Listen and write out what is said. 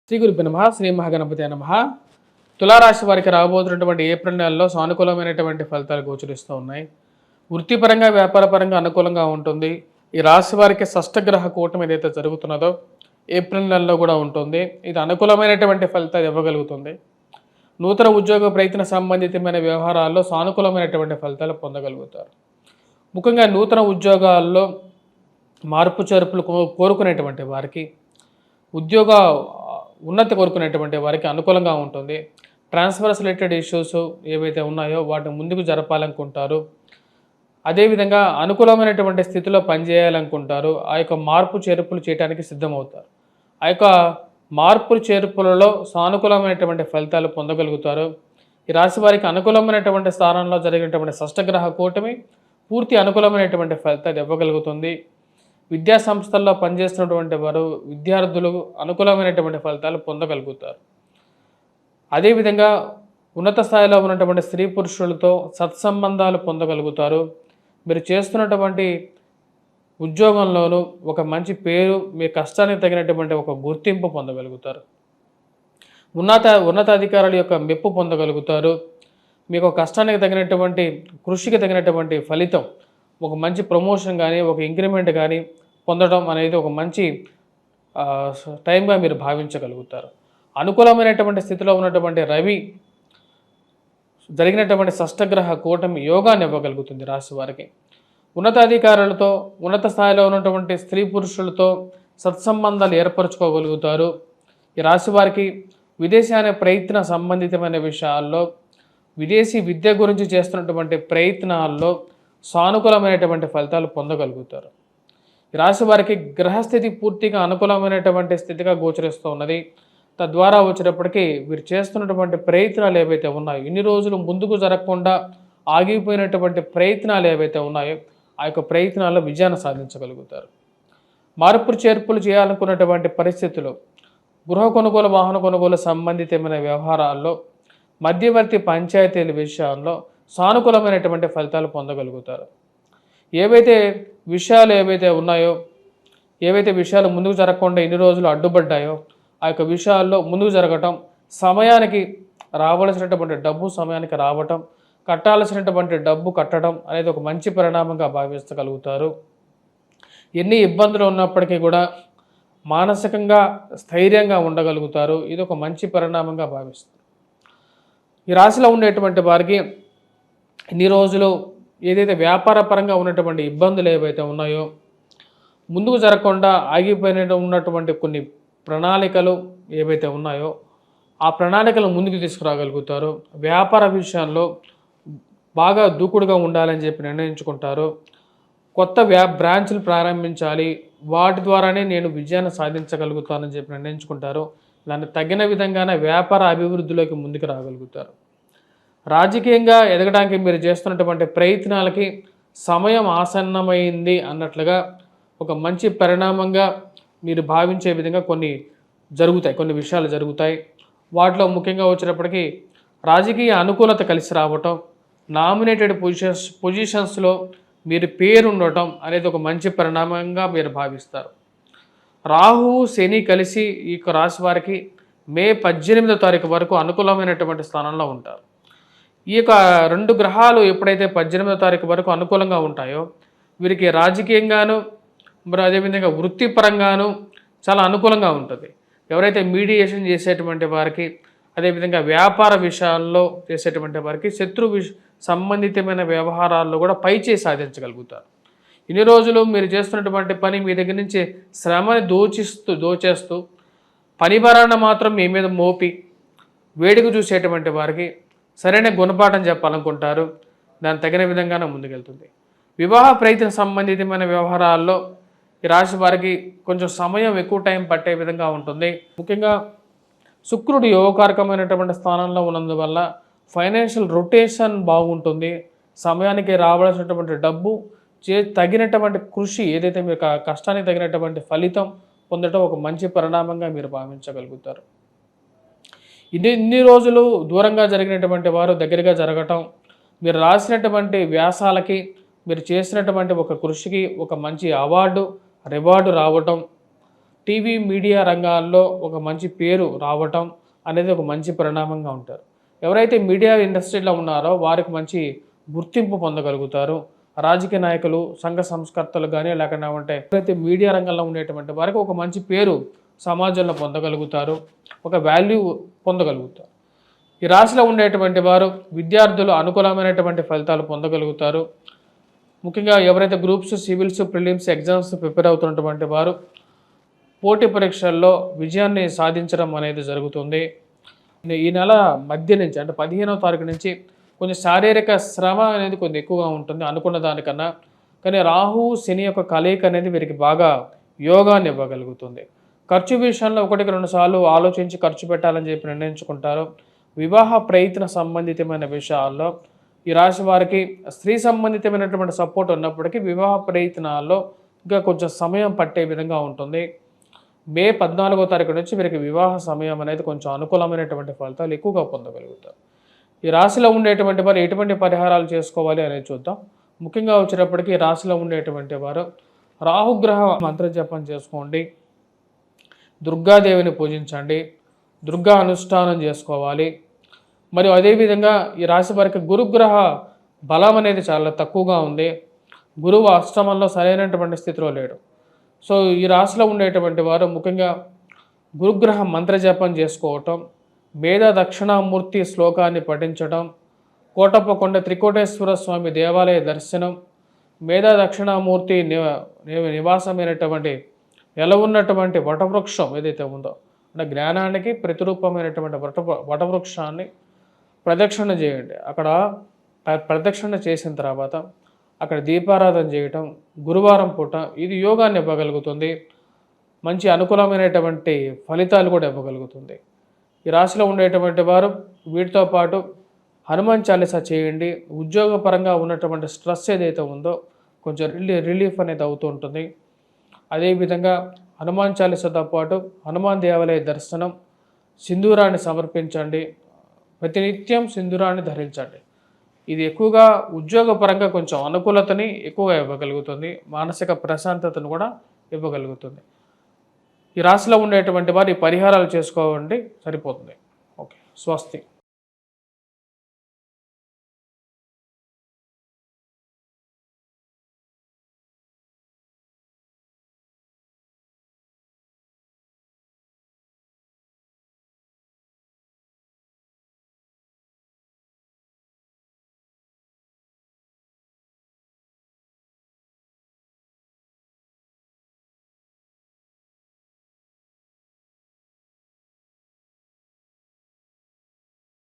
శ్రీ గురుభ్యో నమః. శ్రీ మహాగణపతి నమః. తులారాశి వారికి రాబోతున్నటువంటి ఏప్రిల్ నెలలో సానుకూలమైనటువంటి ఫలితాలు గోచరిస్తూ ఉన్నాయి. వృత్తిపరంగా వ్యాపారపరంగా అనుకూలంగా ఉంటుంది. ఈ రాశి వారికి షష్టగ్రహ కూటమి ఏదైతే జరుగుతున్నదో ఏప్రిల్ నెలలో కూడా ఉంటుంది. ఇది అనుకూలమైనటువంటి ఫలితాలు ఇవ్వగలుగుతుంది. నూతన ఉద్యోగ ప్రయత్న సంబంధితమైన వ్యవహారాల్లో సానుకూలమైనటువంటి ఫలితాలు పొందగలుగుతారు. ముఖ్యంగా నూతన ఉద్యోగాల్లో మార్పు చేర్పులు కోరుకునేటువంటి వారికి, ఉద్యోగ ఉన్నతి కోరుకునేటువంటి వారికి అనుకూలంగా ఉంటుంది. ట్రాన్స్ఫర్స్ రిలేటెడ్ ఇష్యూస్ ఏవైతే ఉన్నాయో వాటిని ముందుకు జరపాలనుకుంటారు. అదేవిధంగా అనుకూలమైనటువంటి స్థితిలో పనిచేయాలనుకుంటారు. ఆ యొక్క మార్పు చేర్పులు చేయడానికి సిద్ధమవుతారు. ఆ యొక్క మార్పులు చేర్పులలో సానుకూలమైనటువంటి ఫలితాలు పొందగలుగుతారు. ఈ రాశి వారికి అనుకూలమైనటువంటి స్థానంలో జరిగినటువంటి షష్టగ్రహ కూటమి పూర్తి అనుకూలమైనటువంటి ఫలితాలు ఇవ్వగలుగుతుంది. విద్యా సంస్థల్లో పనిచేస్తున్నటువంటి వారు విద్యార్థులు అనుకూలమైనటువంటి ఫలితాలు పొందగలుగుతారు. అదేవిధంగా ఉన్నత స్థాయిలో ఉన్నటువంటి స్త్రీ పురుషులతో సత్సంబంధాలు పొందగలుగుతారు. మీరు చేస్తున్నటువంటి ఉద్యోగంలోనూ ఒక మంచి పేరు, మీ కష్టానికి తగినటువంటి ఒక గుర్తింపు పొందగలుగుతారు. ఉన్నతాధికారుల యొక్క మెప్పు పొందగలుగుతారు. మీకు కష్టానికి తగినటువంటి కృషికి తగినటువంటి ఫలితం, ఒక మంచి ప్రమోషన్ కానీ ఒక ఇంక్రిమెంట్ కానీ పొందడం అనేది ఒక మంచి టైంగా మీరు భావించగలుగుతారు. అనుకూలమైనటువంటి స్థితిలో ఉన్నటువంటి రవి జరిగినటువంటి షష్టగ్రహ కూటమి యోగాన్ని ఇవ్వగలుగుతుంది రాశి వారికి. ఉన్నతాధికారులతో ఉన్నత స్థాయిలో ఉన్నటువంటి స్త్రీ పురుషులతో సత్సంబంధాలు ఏర్పరచుకోగలుగుతారు. ఈ రాశి వారికి విదేశాన ప్రయత్న సంబంధితమైన విషయాల్లో, విదేశీ విద్య గురించి చేస్తున్నటువంటి ప్రయత్నాల్లో సానుకూలమైనటువంటి ఫలితాలు పొందగలుగుతారు. ఈ రాశి వారికి గ్రహస్థితి పూర్తిగా అనుకూలమైనటువంటి స్థితిగా గోచరిస్తూ ఉన్నది. తద్వారా వచ్చేటప్పటికీ వీరు చేస్తున్నటువంటి ప్రయత్నాలు ఏవైతే ఉన్నాయో, ఇన్ని రోజులు ముందుకు జరగకుండా ఆగిపోయినటువంటి ప్రయత్నాలు ఏవైతే ఉన్నాయో ఆ యొక్క ప్రయత్నాల్లో విజయాన్ని సాధించగలుగుతారు. మార్పు చేర్పులు చేయాలనుకున్నటువంటి పరిస్థితుల్లో, గృహ కొనుగోలు వాహన కొనుగోలు సంబంధితమైన వ్యవహారాల్లో, మధ్యవర్తి పంచాయతీల విషయాల్లో సానుకూలమైనటువంటి ఫలితాలు పొందగలుగుతారు. ఏవైతే ఉన్నాయో, ఏవైతే విషయాలు ముందుకు జరగకుండా ఇన్ని రోజులు అడ్డుపడ్డాయో ఆ యొక్క విషయాల్లో ముందుకు జరగటం, సమయానికి రావాల్సినటువంటి డబ్బు సమయానికి రావటం, కట్టాల్సినటువంటి డబ్బు కట్టడం అనేది ఒక మంచి పరిణామంగా భావించగలుగుతారు. ఎన్ని ఇబ్బందులు ఉన్నప్పటికీ కూడా మానసికంగా స్థైర్యంగా ఉండగలుగుతారు. ఇది ఒక మంచి పరిణామంగా భావిస్తారు. ఈ రాశిలో ఉండేటువంటి వారికి ఇన్ని రోజులు ఏదైతే వ్యాపార పరంగా ఉన్నటువంటి ఇబ్బందులు ఏవైతే ఉన్నాయో, ముందుకు జరగకుండా ఉన్నటువంటి కొన్ని ప్రణాళికలు ఏవైతే ఉన్నాయో ఆ ప్రణాళికలు ముందుకు తీసుకురాగలుగుతారు. వ్యాపార విషయంలో బాగా దూకుడుగా ఉండాలని చెప్పి నిర్ణయించుకుంటారు. కొత్త బ్రాంచ్లు ప్రారంభించాలి, వాటి ద్వారానే నేను విజయాన్ని సాధించగలుగుతానని చెప్పి నిర్ణయించుకుంటారు. దానికి తగిన విధంగానే వ్యాపార అభివృద్ధిలోకి ముందుకు రాగలుగుతారు. రాజకీయంగా ఎదగడానికి మీరు చేస్తున్నటువంటి ప్రయత్నాలకి సమయం ఆసన్నమైంది అన్నట్లుగా ఒక మంచి పరిణామంగా మీరు భావించే విధంగా కొన్ని విషయాలు జరుగుతాయి. వాటిలో ముఖ్యంగా వచ్చేటప్పటికి రాజకీయ అనుకూలత కలిసి రావటం, నామినేటెడ్ పొజిషన్స్లో మీరు పేరు ఉండటం అనేది ఒక మంచి పరిణామంగా మీరు భావిస్తారు. రాహువు శని కలిసి ఈ రాశి వారికి మే 18వ తారీఖు వరకు అనుకూలమైనటువంటి స్థానంలో ఉంటారు. ఈ యొక్క 2 గ్రహాలు ఎప్పుడైతే 18వ తారీఖు వరకు అనుకూలంగా ఉంటాయో వీరికి రాజకీయంగాను మరి అదేవిధంగా వృత్తిపరంగాను చాలా అనుకూలంగా ఉంటుంది. ఎవరైతే మీడియేషన్ చేసేటువంటి వారికి, అదేవిధంగా వ్యాపార విషయాల్లో చేసేటువంటి వారికి సంబంధితమైన వ్యవహారాల్లో కూడా పైచేయి సాధించగలుగుతారు. ఇన్ని రోజులు మీరు చేస్తున్నటువంటి పని మీ దగ్గర నుంచి శ్రమని దోచేస్తూ పని భారాన మాత్రం మీ మీద మోపి వేడికి చూసేటువంటి వారికి సరైన గుణపాఠం చెప్పాలనుకుంటారు. దానికి తగిన విధంగానే ముందుకెళ్తుంది. వివాహ ప్రయత్న సంబంధితమైన వ్యవహారాల్లో ఈ రాశి వారికి కొంచెం సమయం ఎక్కువ టైం పట్టే విధంగా ఉంటుంది. ముఖ్యంగా శుక్రుడు యోగకారకమైనటువంటి స్థానంలో ఉన్నందువల్ల ఫైనాన్షియల్ రొటేషన్ బాగుంటుంది. సమయానికి రావాల్సినటువంటి డబ్బు తగినటువంటి కృషి ఏదైతే మీరు కష్టానికి తగినటువంటి ఫలితం పొందడం ఒక మంచి పరిణామంగా మీరు భావించగలుగుతారు. ఇన్ని రోజులు దూరంగా జరిగినటువంటి వారు దగ్గరగా జరగటం, మీరు రాసినటువంటి వ్యాసాలకి, మీరు చేసినటువంటి ఒక కృషికి ఒక మంచి రివార్డు రావటం, టీవీ మీడియా రంగాల్లో ఒక మంచి పేరు రావటం అనేది ఒక మంచి పరిణామంగా ఉంటారు. ఎవరైతే మీడియా ఇండస్ట్రీలో ఉన్నారో వారికి మంచి గుర్తింపు పొందగలుగుతారు. రాజకీయ నాయకులు, సంఘ సంస్కర్తలు కానీ లేకుండా ఉంటే ఎవరైతే మీడియా రంగంలో ఉండేటువంటి వారికి ఒక మంచి పేరు సమాజంలో పొందగలుగుతారు, ఒక వాల్యూ పొందగలుగుతారు. ఈ రాశిలో ఉండేటువంటి వారు విద్యార్థులు అనుకూలమైనటువంటి ఫలితాలు పొందగలుగుతారు. ముఖ్యంగా ఎవరైతే groups, civils, prelims exams prepare అవుతున్నటువంటి వారు పోటీ పరీక్షల్లో విజయాన్ని సాధించడం అనేది జరుగుతుంది. ఈ నెల మధ్య నుంచి అంటే 15వ తారీఖు నుంచి కొంచెం శారీరక శ్రమ అనేది కొంచెం ఎక్కువగా ఉంటుంది అనుకున్న దానికన్నా. కానీ రాహు, శని యొక్క కలయిక అనేది వీరికి బాగా యోగాన్ని ఇవ్వగలుగుతుంది. ఖర్చు విషయంలో 1-2 సార్లు ఆలోచించి ఖర్చు పెట్టాలని చెప్పి నిర్ణయించుకుంటారు. వివాహ ప్రయత్న సంబంధితమైన విషయాల్లో ఈ రాశి వారికి స్త్రీ సంబంధితమైనటువంటి సపోర్ట్ ఉన్నప్పటికీ వివాహ ప్రయత్నాల్లో ఇంకా కొంచెం సమయం పట్టే విధంగా ఉంటుంది. మే 14వ తారీఖు నుంచి వీరికి వివాహ సమయం అనేది కొంచెం అనుకూలమైనటువంటి ఫలితాలు ఎక్కువగా పొందగలుగుతారు. ఈ రాశిలో ఉండేటువంటి వారు ఎటువంటి పరిహారాలు చేసుకోవాలి అనేది చూద్దాం. ముఖ్యంగా వచ్చేటప్పటికి ఈ రాశిలో ఉండేటువంటి వారు రాహుగ్రహ మంత్రజపం చేసుకోండి, దుర్గాదేవిని పూజించండి, దుర్గా అనుష్ఠానం చేసుకోవాలి. మరియు అదేవిధంగా ఈ రాశి వారికి గురుగ్రహ బలం అనేది చాలా తక్కువగా ఉంది. గురువు అష్టమంలో సరైనటువంటి స్థితిలో లేడు. సో ఈ రాశిలో ఉండేటువంటి వారు ముఖ్యంగా గురుగ్రహ మంత్రజపం చేసుకోవటం, వేద దక్షిణామూర్తి శ్లోకాన్ని పఠించడం, కోటప్పకొండ త్రికోటేశ్వర స్వామి దేవాలయ దర్శనం, వేద దక్షిణామూర్తి నివాసమైనటువంటి ఉన్నటువంటి వటవృక్షం ఏదైతే ఉందో అంటే జ్ఞానానికి ప్రతిరూపమైనటువంటి వటవృక్షాన్ని ప్రదక్షిణ చేయండి. అక్కడ ప్రదక్షిణ చేసిన తర్వాత అక్కడ దీపారాధన చేయటం గురువారం పూట ఇది యోగాన్ని ఇవ్వగలుగుతుంది. మంచి అనుకూలమైనటువంటి ఫలితాలు కూడా ఇవ్వగలుగుతుంది. ఈ రాశిలో ఉండేటువంటి వారు వీటితో పాటు హనుమాన్ చాలీసా చేయండి. ఉద్యోగపరంగా ఉన్నటువంటి స్ట్రెస్ ఏదైతే ఉందో కొంచెం రిలీఫ్ అనేది అవుతూ ఉంటుంది. అదేవిధంగా హనుమాన్ చాలీసాతో పాటు హనుమాన్ దేవాలయ దర్శనం, సింధూరాన్ని సమర్పించండి. ప్రతినిత్యం సింధూరాన్ని ధరించండి. ఇది ఎక్కువగా ఉద్యోగపరంగా కొంచెం అనుకూలతని ఎక్కువగా ఇవ్వగలుగుతుంది, మానసిక ప్రశాంతతను కూడా ఇవ్వగలుగుతుంది. ఈ రాశిలో ఉండేటువంటి వారు ఈ పరిహారాలు చేసుకోవండి, సరిపోతుంది. ఓకే, స్వస్తి.